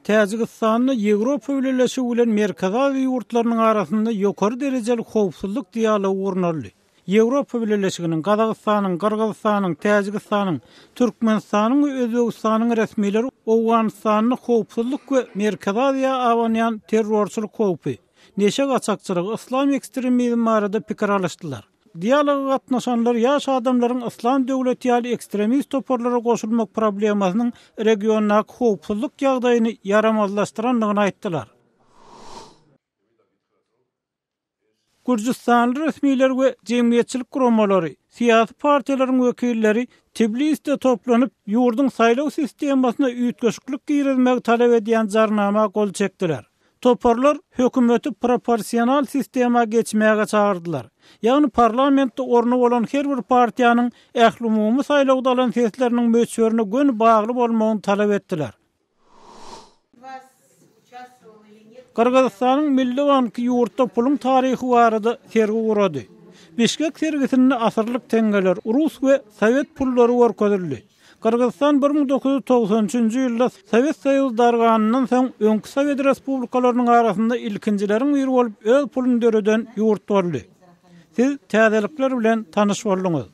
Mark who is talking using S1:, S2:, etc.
S1: Täjikistanyny Ýewropa Birleşigi bilen Merkezi Aziýa ýurtlarynyň arasynda ýokary derejeli howpsuzlyk dialogy gurnaldy. Ýewropa Birleşiginiň, Gazagystanyň, Kyrgyzstanyň, Täjikistanyň, Türkmenistanyň we Özbegistanyň resmileri Owganystanyň howpsuzlyk we Merkezi Aziýa awanaýan terrorçylyk howpy, neşe gaçakçylyk, islam ekstremizmi barada pikir alışdylar. Dialoga gatnaşanlar ýaş adamlaryň islam döwleti ýaly ekstremist toparlara goşulmak problemasynyň regionaly howpsuzlyk ýagdaýyny yaramazlaşdyranlygyny aýtdylar. Gürjistan resmiler we jemgyýetçilik guramalary, syýasy partiýalaryň wekilleri Tbilisde toplanyp ýurdun saýlaw sistemasyna üýtgeşiklik girizmegi talap edýän jarnama gol çekdiler. Toparlar hökümeti proporsional sistema geçmäge çağırdylar. Ýagny parlamentde orny bolan her bir partiýanyň ählumumy saýlawda alan sesleriniň möçberine gön bagly bolmagyny talap etdiler. Kyrgyzstanyň Milli Banky ýurtda pulun taryhy barada sergi gurady. Bişkek sergisinde asyrlyk tengeler, Rus we Sowet pullary görkezildi. Kyrgyzstan 1993-nji ýylda Sowet Soýuzy darganyndan soň öňkü Sowet respublikalarynyň arasynda ilkinjileriň biri bolup öz pulunu döreden ýurt boldy. Siz täzelikler bilen tanyş boldunuz.